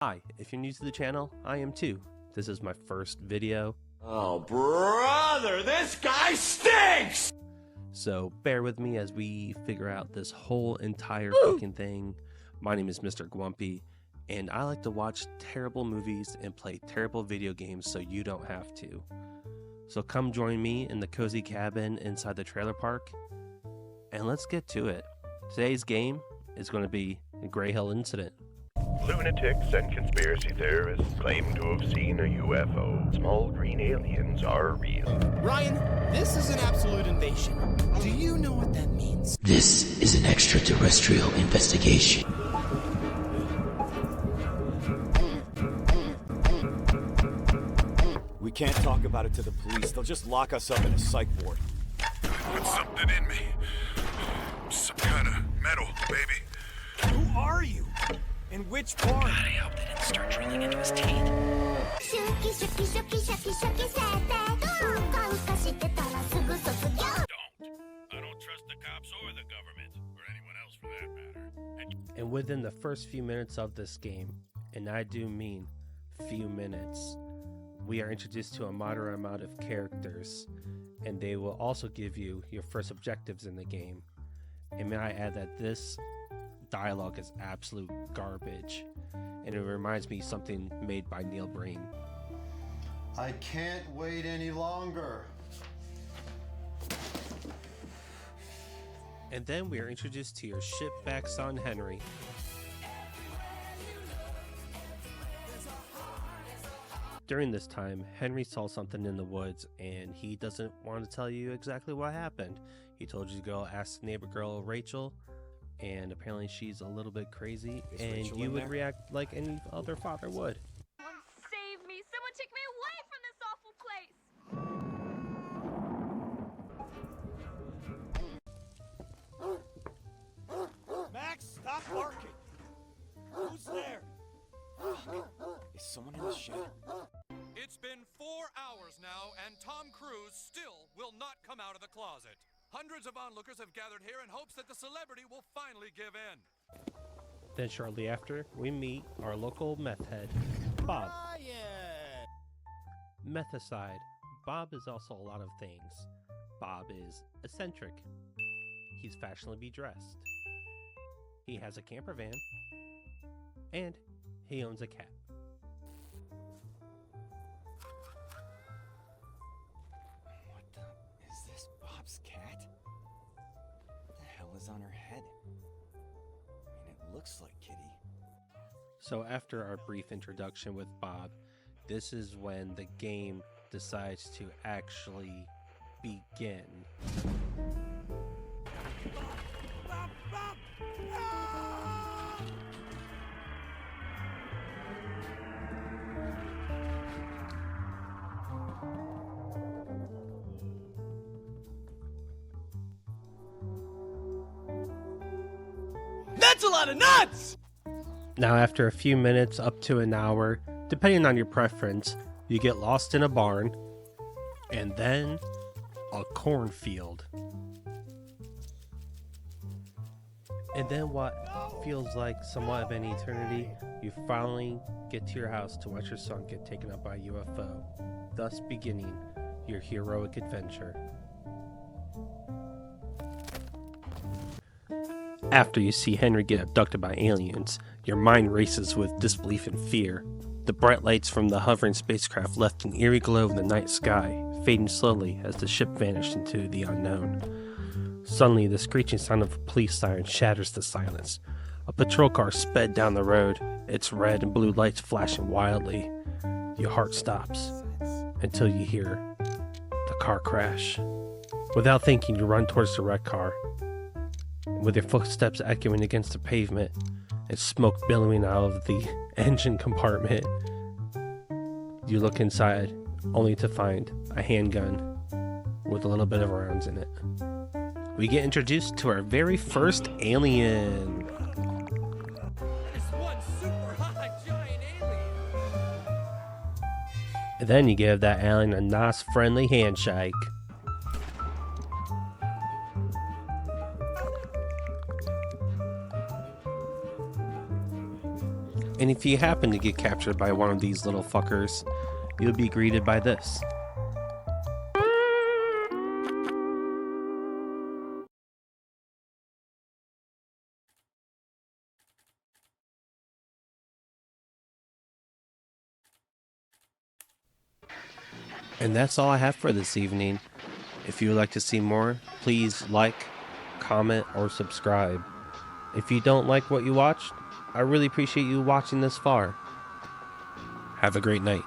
Hi, if you're new to the channel, I am too. This is my first video. Oh, brother, this guy stinks! So bear with me as we figure out this whole entire fucking thing. My name is Mr. Gwumpy, and I like to watch terrible movies and play terrible video games so you don't have to. So come join me in the cozy cabin inside the trailer park, and let's get to it. Today's game is going to be the Greyhill incident. Lunatics and conspiracy theorists claim to have seen a UFO. Small green aliens are real. Ryan, this is an absolute invasion. Do you know what that means? This is an extraterrestrial investigation. We can't talk about it to the police. They'll just lock us up in a psych ward. Put something in me. Some kind of metal, baby. Who are you? In which part? God, I hope they didn't start drilling into his teeth. I don't trust the cops or the government, or anyone else for that matter. And within the first few minutes of this game, and I do mean few minutes, we are introduced to a moderate amount of characters, and they will also give you your first objectives in the game. And may I add that this dialogue is absolute garbage, and it reminds me of something made by Neil Breen. I can't wait any longer. And then we are introduced to your shitback son Henry. During this time, Henry saw something in the woods, and he doesn't want to tell you exactly what happened. He told you to go ask neighbor girl Rachel, and apparently she's a little bit crazy, and you would react like any other father would. Save me! Someone take me away from this awful place! Max, stop barking! Who's there? Is someone in the shed? It's been 4 hours now, and Tom Cruise still will not come out of the closet. Hundreds of onlookers have gathered here in hopes that the celebrity will finally give in. Then shortly after, we meet our local meth head, Bob. Meth aside, Bob is also a lot of things. Bob is eccentric. He's fashionably dressed. He has a camper van. And he owns a cat. What the? Is this Bob's cat? What the hell is on her head? I mean, it looks like Kitty. So after our brief introduction with Bob, this is when the game decides to actually begin. Bob! Bob! That's a lot of nuts! Now after a few minutes up to an hour, depending on your preference, you get lost in a barn, and then a cornfield. And then what feels like somewhat of an eternity, you finally get to your house to watch your son get taken up by a UFO, thus beginning your heroic adventure. After you see Henry get abducted by aliens, your mind races with disbelief and fear. The bright lights from the hovering spacecraft left an eerie glow in the night sky, fading slowly as the ship vanished into the unknown. Suddenly, the screeching sound of a police siren shatters the silence. A patrol car sped down the road, its red and blue lights flashing wildly. Your heart stops until you hear the car crash. Without thinking, you run towards the wrecked car, with your footsteps echoing against the pavement and smoke billowing out of the engine compartment. You look inside, only to find a handgun with a little bit of rounds in it. We get introduced to our very first alien. It's one super hot giant alien. And then you give that alien a nice friendly handshake. And if you happen to get captured by one of these little fuckers, you'll be greeted by this. And that's all I have for this evening. If you would like to see more, please like, comment, or subscribe. If you don't like what you watched, I really appreciate you watching this far. Have a great night.